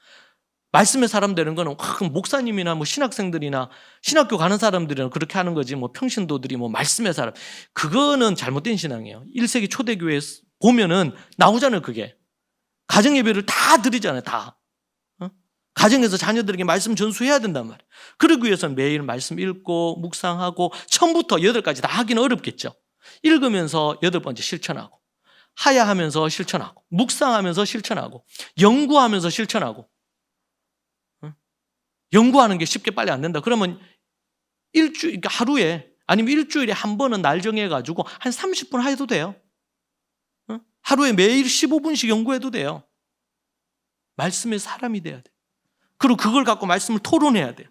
말씀의 사람 되는 거는 목사님이나 뭐 신학생들이나 신학교 가는 사람들이나 그렇게 하는 거지, 뭐 평신도들이 뭐 말씀의 사람, 그거는 잘못된 신앙이에요. 1세기 초대교회에 보면은 나오잖아요. 그게 가정 예배를 다 드리잖아요. 다. 가정에서 자녀들에게 말씀 전수해야 된단 말이에요. 그러기 위해서는 매일 말씀 읽고 묵상하고 처음부터 8가지 다 하기는 어렵겠죠. 읽으면서 8번째 실천하고, 하야하면서 실천하고, 묵상하면서 실천하고, 연구하면서 실천하고. 연구하는 게 쉽게 빨리 안 된다. 그러면 그러니까 하루에 아니면 일주일에 한 번은 날 정해가지고 한 30분 해도 돼요. 하루에 매일 15분씩 연구해도 돼요. 말씀의 사람이 돼야 돼요. 그리고 그걸 갖고 말씀을 토론해야 돼요.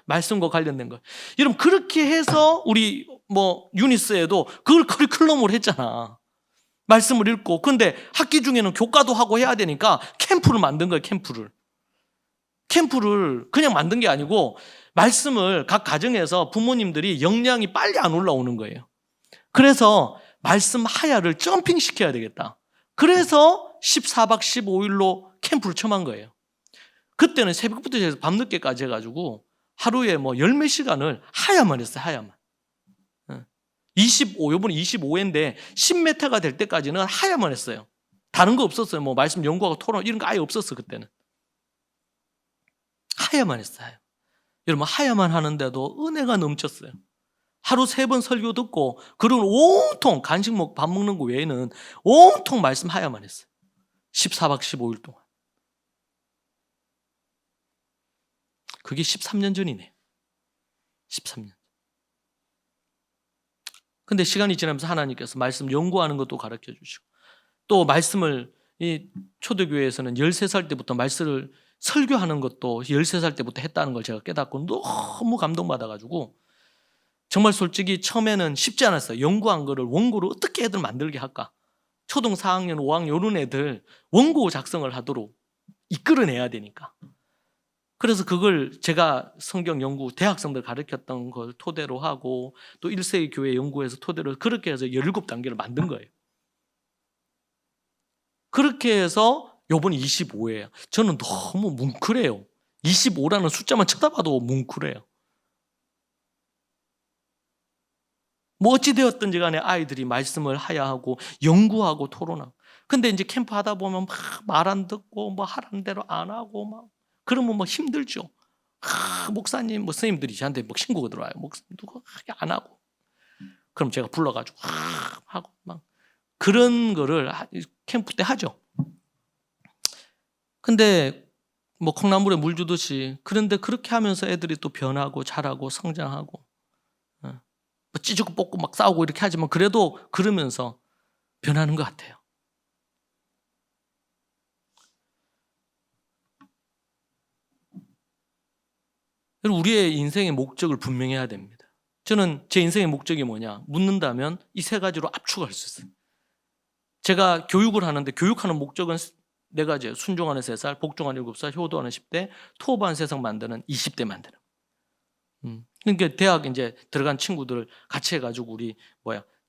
말씀과 관련된 거. 여러분, 그렇게 해서 우리 유니스에도 그걸 커리큘럼으로 했잖아. 말씀을 읽고. 근데 학기 중에는 교과도 하고 해야 되니까 캠프를 만든 거예요. 캠프를 그냥 만든 게 아니고 말씀을 각 가정에서 부모님들이 역량이 빨리 안 올라오는 거예요. 그래서 말씀 하야를 점핑시켜야 되겠다. 그래서 14박 15일로 캠프를 처음 한 거예요. 그때는 새벽부터 해서 밤늦게까지 해가지고 하루에 열몇 시간을 하야만 했어요. 하야만. 25, 요번에 25회인데 10m가 될 때까지는 하야만 했어요. 다른 거 없었어요. 말씀 연구하고 토론 이런 거 아예 없었어. 그때는 하야만 했어요. 여러분, 하야만 하는데도 은혜가 넘쳤어요. 하루 3번 설교 듣고 그런 온통 간식 먹고 밥 먹는 거 외에는 온통 말씀 하야만 했어요. 14박 15일 동안. 그게 13년 전이네요. 13년. 근데 시간이 지나면서 하나님께서 말씀 연구하는 것도 가르쳐 주시고, 또 말씀을 이 초대교회에서는 13살 때부터 말씀을 설교하는 것도 13살 때부터 했다는 걸 제가 깨닫고 너무 감동받아가지고, 정말 솔직히 처음에는 쉽지 않았어요. 연구한 거를 원고로 어떻게 애들 만들게 할까. 초등 4학년, 5학년 이런 애들 원고 작성을 하도록 이끌어내야 되니까. 그래서 그걸 제가 성경 연구 대학생들 가르쳤던 걸 토대로 하고, 또 1세기 교회 연구에서 토대로 그렇게 해서 17단계를 만든 거예요. 그렇게 해서 요번에 25예요. 저는 너무 뭉클해요. 25라는 숫자만 쳐다봐도 뭉클해요. 어찌되었든지 간에 아이들이 말씀을 하야하고 연구하고 토론하고. 근데 이제 캠프 하다 보면 막 말 안 듣고 하라는 대로 안 하고 그러면 힘들죠. 목사님, 스님들이 저한테 신고가 들어와요. 목사님 누가 안 하고. 그럼 제가 불러가지고 하고 그런 거를 캠프 때 하죠. 근데 콩나물에 물 주듯이, 그런데 그렇게 하면서 애들이 또 변하고 자라고 성장하고 찌죽고 뽑고 싸우고 이렇게 하지만 그래도 그러면서 변하는 것 같아요. 우리의 인생의 목적을 분명해야 됩니다. 저는 제 인생의 목적이 뭐냐 묻는다면 이 3가지로 압축할 수 있어요. 제가 교육을 하는데 교육하는 목적은 4가지예요. 순종하는 3살, 복종하는 7살, 효도하는 10대, 토업한 세상 만드는 20대 만드는. 그러니까 대학 이제 들어간 친구들 같이 해가지고 우리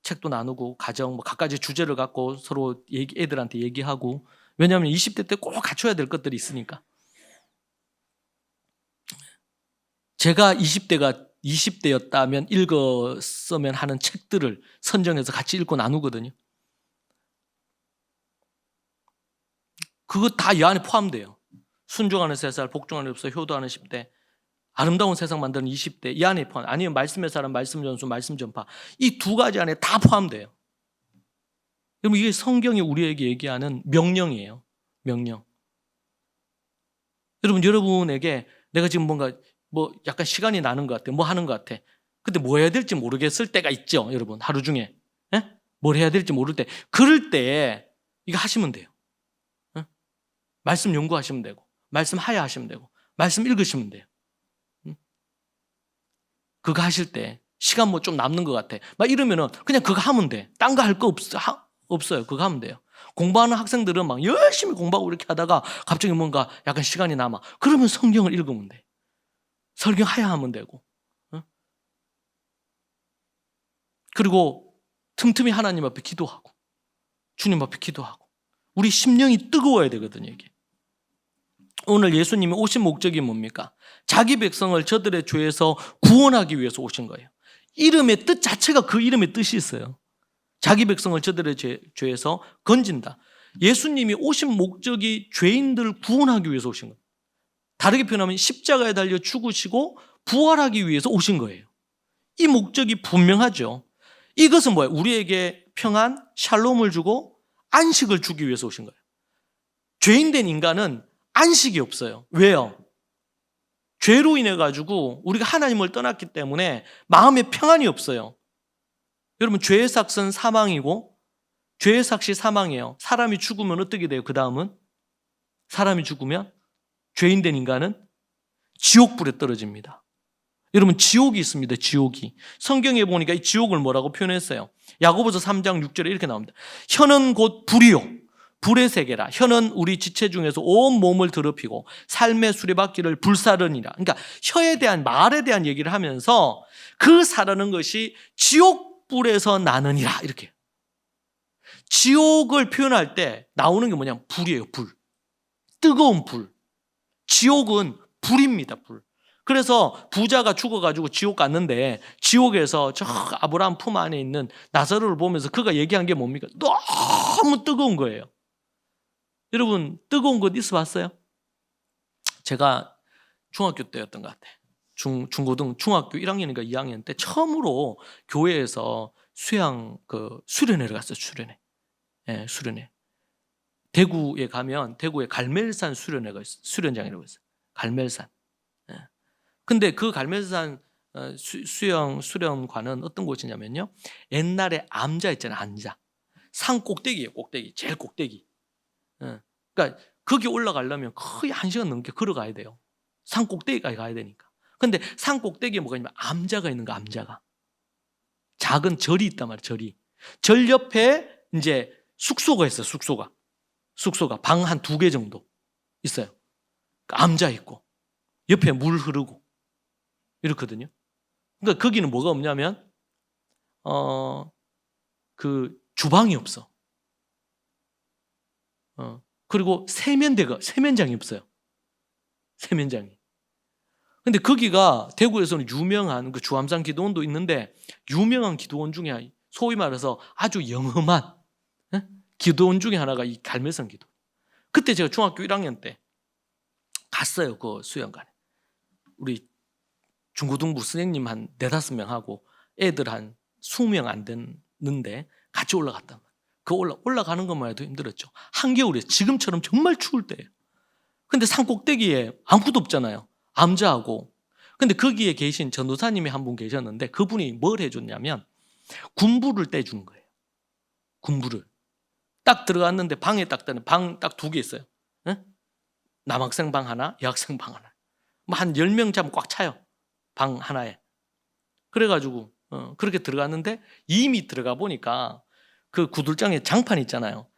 책도 나누고 가정 각가지 주제를 갖고 서로 애들한테 얘기하고. 왜냐하면 20대 때 꼭 갖춰야 될 것들이 있으니까. 제가 20대였다면 읽었으면 하는 책들을 선정해서 같이 읽고 나누거든요. 그거 다 이 안에 포함돼요. 순종하는 3살, 복종하는 7살, 효도하는 10대, 아름다운 세상 만드는 20대 이 안에 포함. 아니면 말씀의 사람, 말씀 전수, 말씀 전파. 이 2가지 안에 다 포함돼요. 그럼 이게 성경이 우리에게 얘기하는 명령이에요. 명령. 여러분에게 내가 지금 뭔가 약간 시간이 나는 것 같아. 하는 것 같아. 근데 뭐 해야 될지 모르겠을 때가 있죠. 여러분 하루 중에. 뭘 해야 될지 모를 때. 그럴 때 이거 하시면 돼요. 말씀 연구하시면 되고, 말씀 하야하시면 되고, 말씀 읽으시면 돼요. 그거 하실 때 시간 좀 남는 것 같아. 이러면은 그냥 그거 하면 돼. 딴 거 할 거 없어요. 그거 하면 돼요. 공부하는 학생들은 열심히 공부하고 이렇게 하다가 갑자기 뭔가 약간 시간이 남아. 그러면 성경을 읽으면 돼. 성경 하야하면 되고. 그리고 틈틈이 하나님 앞에 기도하고, 주님 앞에 기도하고. 우리 심령이 뜨거워야 되거든요, 이게. 오늘 예수님이 오신 목적이 뭡니까? 자기 백성을 저들의 죄에서 구원하기 위해서 오신 거예요. 이름의 뜻 자체가 그 이름의 뜻이 있어요. 자기 백성을 저들의 죄에서 건진다. 예수님이 오신 목적이 죄인들을 구원하기 위해서 오신 거예요. 다르게 표현하면 십자가에 달려 죽으시고 부활하기 위해서 오신 거예요. 이 목적이 분명하죠. 이것은 뭐예요? 우리에게 평안, 샬롬을 주고 안식을 주기 위해서 오신 거예요. 죄인된 인간은 안식이 없어요. 왜요? 죄로 인해 가지고 우리가 하나님을 떠났기 때문에 마음에 평안이 없어요. 여러분, 죄의 삭은 사망이고 죄의 삭이 사망이에요. 사람이 죽으면 어떻게 돼요? 그 다음은 사람이 죽으면 죄인된 인간은 지옥불에 떨어집니다. 여러분, 지옥이 있습니다. 지옥이. 성경에 보니까 이 지옥을 뭐라고 표현했어요? 야고보서 3장 6절에 이렇게 나옵니다. 혀는 곧 불이요 불의 세계라. 혀는 우리 지체 중에서 온 몸을 더럽히고 삶의 수레바퀴를 불사르니라. 그러니까 혀에 대한, 말에 대한 얘기를 하면서 그 사르는 것이 지옥불에서 나느니라, 이렇게. 지옥을 표현할 때 나오는 게 뭐냐면 불이에요. 불. 뜨거운 불. 지옥은 불입니다. 불. 그래서 부자가 죽어가지고 지옥 갔는데 지옥에서 저 아브라함 품 안에 있는 나사로를 보면서 그가 얘기한 게 뭡니까? 너무 뜨거운 거예요. 여러분, 뜨거운 것 있어봤어요? 제가 중학교 때였던 것 같아요. 중학교 1학년인가 2학년 때 처음으로 교회에서 수련회를 갔어요. 수련회. 예, 수련회. 대구에 가면 대구에 갈멜산 수련회가 있어요. 수련장이라고 있어요. 갈멜산. 예. 근데 그 갈멜산 수련관은 어떤 곳이냐면요. 옛날에 암자 있잖아요. 암자. 산 꼭대기예요. 꼭대기. 제일 꼭대기. 예. 그러니까 거기 올라가려면 거의 1시간 넘게 걸어가야 돼요. 산 꼭대기까지 가야 되니까. 근데 산 꼭대기에 뭐가 있냐면 암자가 있는 거, 암자가. 작은 절이 있단 말이에요. 절이. 절 옆에 이제 숙소가 있어요. 숙소가 방 한 2개 정도 있어요. 암자 있고 옆에 물 흐르고 이렇거든요. 그러니까 거기는 뭐가 없냐면 그 주방이 없어. 그리고 세면장이 없어요. 세면장이. 근데 거기가 대구에서는 유명한 그 주암산 기도원도 있는데 유명한 기도원 중에 소위 말해서 아주 영험한 기도원 중에 하나가 이 갈멜산 기도. 그때 제가 중학교 1학년 때 갔어요. 그 수련관에. 우리 중고등부 선생님 한 4-5명하고 애들 한 20명 안 됐는데 같이 올라갔단 말이에요. 그 올라가는 것만 해도 힘들었죠. 한겨울에 지금처럼 정말 추울 때예요. 근데 산 꼭대기에 아무것도 없잖아요. 암자하고. 근데 거기에 계신 전도사님이 한 분 계셨는데 그분이 뭘 해줬냐면 군부를 떼준 거예요. 군부를. 딱 들어갔는데 방에 방 딱 2개 있어요. 응? 남학생 방 하나, 여학생 방 하나. 한 10명 잡으면 꽉 차요. 방 하나에. 그래가지고 그렇게 들어갔는데 이미 들어가 보니까 그 구들장에 장판 있잖아요.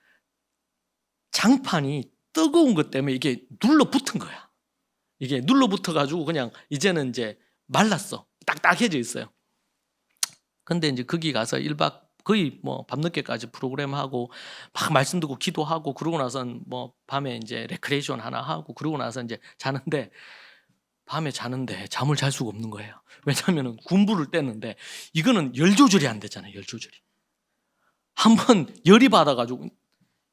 장판이 뜨거운 것 때문에 이게 눌러붙은 거야. 이게 눌러붙어가지고 그냥 이제는 이제 말랐어. 딱딱해져 있어요. 근데 이제 거기 가서 1박 거의 뭐 밤늦게까지 프로그램하고 막 말씀 듣고 기도하고 그러고 나서는 뭐 밤에 이제 레크레이션 하나 하고 그러고 나서 이제 밤에 자는데 잠을 잘 수가 없는 거예요. 왜냐하면 군부를 뗐는데 이거는 열 조절이 안 되잖아요. 열 조절이. 한번 열이 받아가지고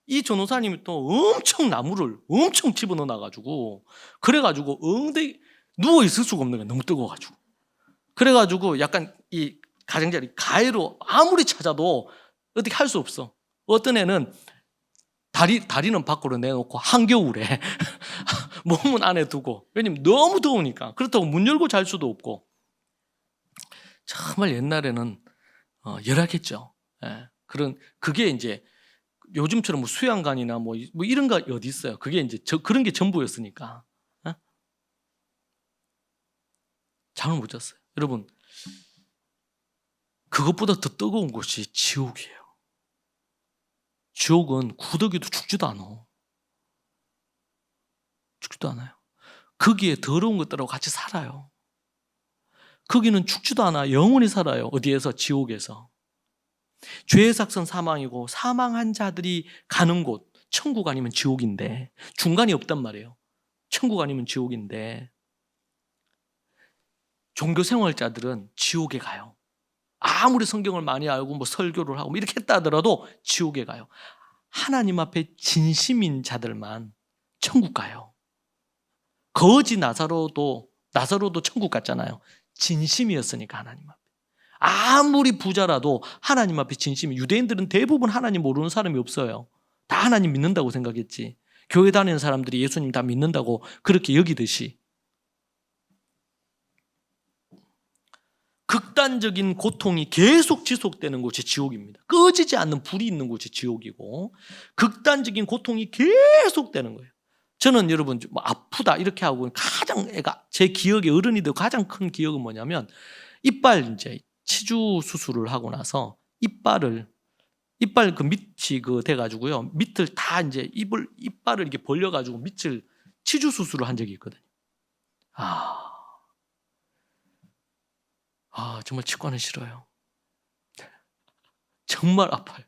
이 전도사님이 또 엄청 나무를 엄청 집어넣어 놔가지고 그래가지고 엉덩이 누워 있을 수가 없는 거예요. 너무 뜨거워가지고. 그래가지고 약간 이 가장자리 가해로 아무리 찾아도 어떻게 할 수 없어. 어떤 애는 다리는 밖으로 내놓고 한겨울에 몸은 안에 두고, 왜냐면 너무 더우니까. 그렇다고 문 열고 잘 수도 없고. 정말 옛날에는 열악했죠. 예. 그게 이제 요즘처럼 뭐 수양관이나 뭐 이런 거 어디 있어요. 그게 이제 그런 게 전부였으니까. 예? 잠을 못 잤어요. 여러분, 그것보다 더 뜨거운 곳이 지옥이에요. 지옥은 구더기도 죽지도 않아요. 거기에 더러운 것들하고 같이 살아요. 거기는 죽지도 않아. 영원히 살아요. 어디에서? 지옥에서. 죄의 삭은 사망이고 사망한 자들이 가는 곳, 천국 아니면 지옥인데 중간이 없단 말이에요. 천국 아니면 지옥인데 종교생활자들은 지옥에 가요. 아무리 성경을 많이 알고 뭐 설교를 하고 이렇게 했다 하더라도 지옥에 가요. 하나님 앞에 진심인 자들만 천국 가요. 거지 나사로도 천국 갔잖아요. 진심이었으니까 하나님 앞에. 아무리 부자라도 하나님 앞에 진심이. 유대인들은 대부분 하나님 모르는 사람이 없어요. 다 하나님 믿는다고 생각했지. 교회 다니는 사람들이 예수님 다 믿는다고 그렇게 여기듯이. 극단적인 고통이 계속 지속되는 곳이 지옥입니다. 꺼지지 않는 불이 있는 곳이 지옥이고, 극단적인 고통이 계속되는 거예요. 저는 여러분 뭐 아프다 이렇게 하고 가장 제 기억에 어른이 되고 가장 큰 기억은 뭐냐면, 이빨 이제 치주 수술을 하고 나서 이빨 그 밑이 돼가지고요, 밑을 다 이제 이빨을 이렇게 벌려가지고 밑을 치주 수술을 한 적이 있거든요. 정말 치과는 싫어요. 정말 아파요.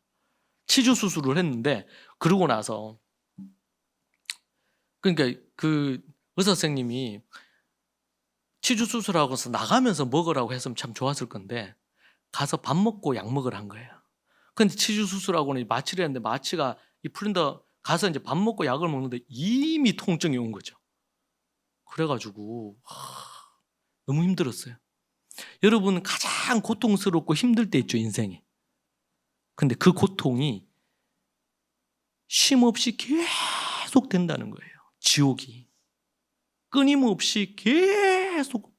치주 수술을 했는데, 그러고 나서 그러니까 그 의사 선생님이 치주 수술하고서 나가면서 먹으라고 했으면 참 좋았을 건데, 가서 밥 먹고 약 먹으라 한 거예요. 근데 치주 수술하고는 마취를 했는데, 마취가 풀린다 가서 이제 밥 먹고 약을 먹는데 이미 통증이 온 거죠. 그래가지고 너무 힘들었어요. 여러분 가장 고통스럽고 힘들 때 있죠, 인생에. 근데 그 고통이 쉼없이 계속 된다는 거예요. 지옥이 끊임없이 계속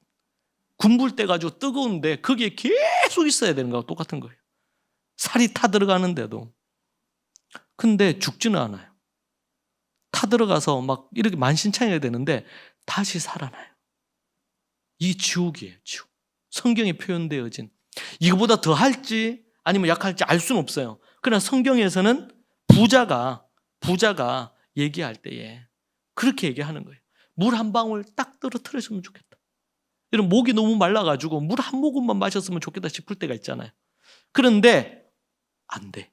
군불 떼가지고 뜨거운데 거기에 계속 있어야 되는 거하고 똑같은 거예요. 살이 타들어가는데도. 근데 죽지는 않아요. 타들어가서 막 이렇게 만신창이가 되는데 다시 살아나요. 이 지옥이에요, 지옥. 성경에 표현되어진. 이거보다 더 할지 아니면 약할지 알 수는 없어요. 그러나 성경에서는 부자가 얘기할 때에 그렇게 얘기하는 거예요. 물 한 방울 딱 떨어뜨렸으면 좋겠다. 이런 목이 너무 말라가지고 물 한 모금만 마셨으면 좋겠다 싶을 때가 있잖아요. 그런데 안 돼.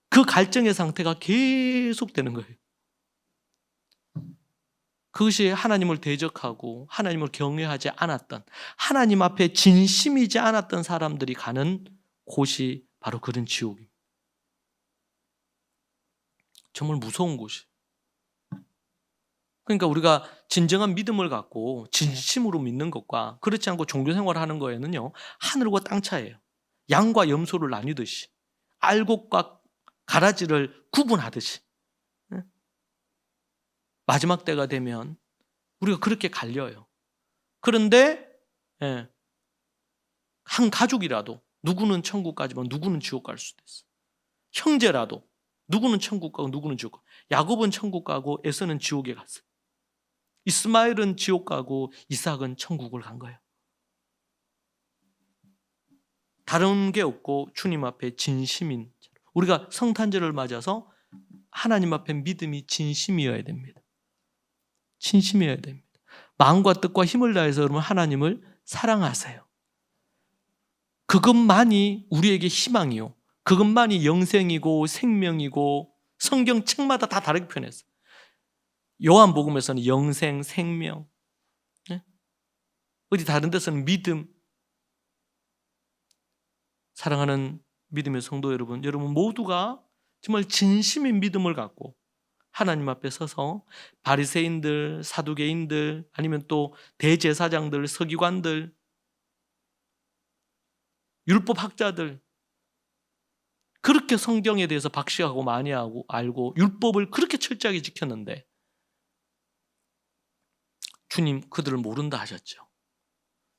그 갈증의 상태가 계속 되는 거예요. 그것이 하나님을 대적하고 하나님을 경외하지 않았던, 하나님 앞에 진심이지 않았던 사람들이 가는 곳이 바로 그런 지옥입니다. 정말 무서운 곳이. 그러니까 우리가 진정한 믿음을 갖고 진심으로 믿는 것과 그렇지 않고 종교생활을 하는 거에는요, 하늘과 땅 차이예요. 양과 염소를 나뉘듯이, 알곡과 가라지를 구분하듯이. 마지막 때가 되면 우리가 그렇게 갈려요. 그런데 한 가족이라도 누구는 천국 가지만 누구는 지옥 갈 수도 있어요. 형제라도 누구는 천국 가고 누구는 지옥 가고. 야곱은 천국 가고 에서는 지옥에 갔어요. 이스마엘은 지옥 가고 이삭은 천국을 간 거예요. 다른 게 없고 주님 앞에 진심인, 우리가 성탄절을 맞아서 하나님 앞에 믿음이 진심이어야 됩니다. 진심이어야 됩니다. 마음과 뜻과 힘을 다해서 여러분 하나님을 사랑하세요. 그것만이 우리에게 희망이요, 그것만이 영생이고 생명이고, 성경책마다 다 다르게 표현했어요. 요한복음에서는 영생, 생명, 어디 다른 데서는 믿음. 사랑하는 믿음의 성도 여러분, 여러분 모두가 정말 진심인 믿음을 갖고 하나님 앞에 서서 바리새인들, 사두개인들, 아니면 또 대제사장들, 서기관들, 율법학자들, 그렇게 성경에 대해서 박시하고 많이 하고 알고 율법을 그렇게 철저하게 지켰는데 주님 그들을 모른다 하셨죠.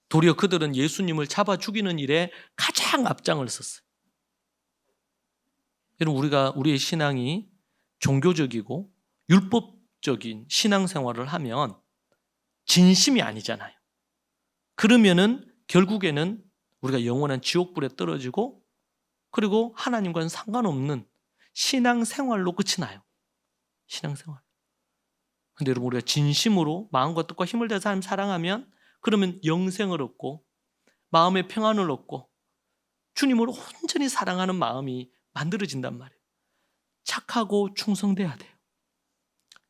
도리어 그들은 예수님을 잡아 죽이는 일에 가장 앞장을 섰어요. 여러분, 우리의 신앙이 종교적이고 율법적인 신앙생활을 하면 진심이 아니잖아요. 그러면은 결국에는 우리가 영원한 지옥불에 떨어지고, 그리고 하나님과는 상관없는 신앙생활로 끝이 나요. 신앙생활. 근데 여러분, 우리가 진심으로 마음과 뜻과 힘을 다해서 하나님 사랑하면, 그러면 영생을 얻고 마음의 평안을 얻고 주님을 온전히 사랑하는 마음이 만들어진단 말이에요. 착하고 충성돼야 돼요.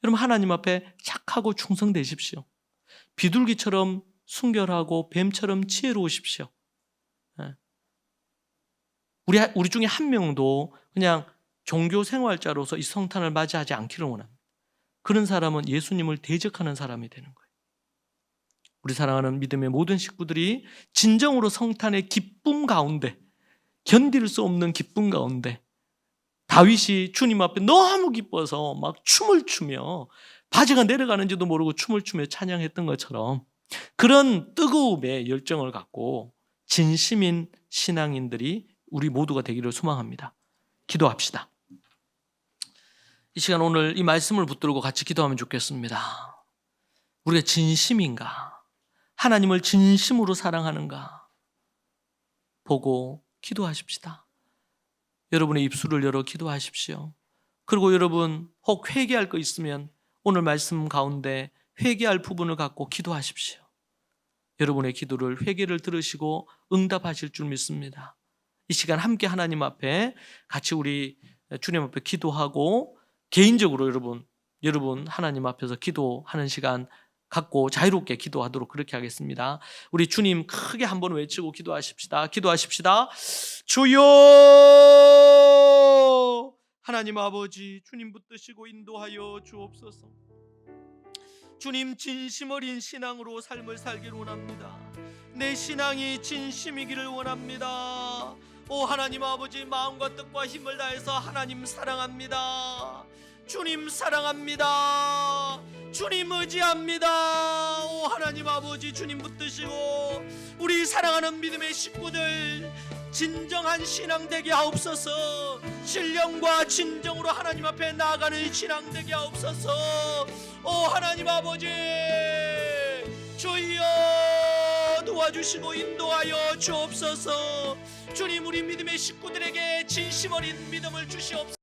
여러분, 하나님 앞에 착하고 충성되십시오. 비둘기처럼 순결하고 뱀처럼 지혜로우십시오. 우리 중에 한 명도 그냥 종교 생활자로서 이 성탄을 맞이하지 않기를 원합니다. 그런 사람은 예수님을 대적하는 사람이 되는 거예요. 우리 사랑하는 믿음의 모든 식구들이 진정으로 성탄의 기쁨 가운데, 견딜 수 없는 기쁨 가운데, 다윗이 주님 앞에 너무 기뻐서 막 춤을 추며 바지가 내려가는지도 모르고 춤을 추며 찬양했던 것처럼 그런 뜨거움의 열정을 갖고 진심인 신앙인들이 우리 모두가 되기를 소망합니다. 기도합시다. 이 시간 오늘 이 말씀을 붙들고 같이 기도하면 좋겠습니다. 우리가 진심인가? 하나님을 진심으로 사랑하는가? 보고 기도하십시다. 여러분의 입술을 열어 기도하십시오. 그리고 여러분 혹 회개할 거 있으면 오늘 말씀 가운데 회개할 부분을 갖고 기도하십시오. 여러분의 기도를 회개를 들으시고 응답하실 줄 믿습니다. 이 시간 함께 하나님 앞에 같이 우리 주님 앞에 기도하고 개인적으로 여러분 하나님 앞에서 기도하는 시간 갖고 자유롭게 기도하도록 그렇게 하겠습니다. 우리 주님 크게 한번 외치고 기도하십시다. 기도하십시다. 주여! 하나님 아버지, 주님 붙드시고 인도하여 주옵소서. 주님 진심 어린 신앙으로 삶을 살기를 원합니다. 내 신앙이 진심이기를 원합니다. 오 하나님 아버지, 마음과 뜻과 힘을 다해서 하나님 사랑합니다. 주님 사랑합니다. 주님 의지합니다. 오 하나님 아버지, 주님 붙드시고 우리 사랑하는 믿음의 식구들 진정한 신앙 되게 하옵소서. 신령과 진정으로 하나님 앞에 나아가는 신앙 되게 하옵소서. 오 하나님 아버지, 주여 도와주시고 인도하여 주옵소서. 주님 우리 믿음의 식구들에게 진심 어린 믿음을 주시옵소서.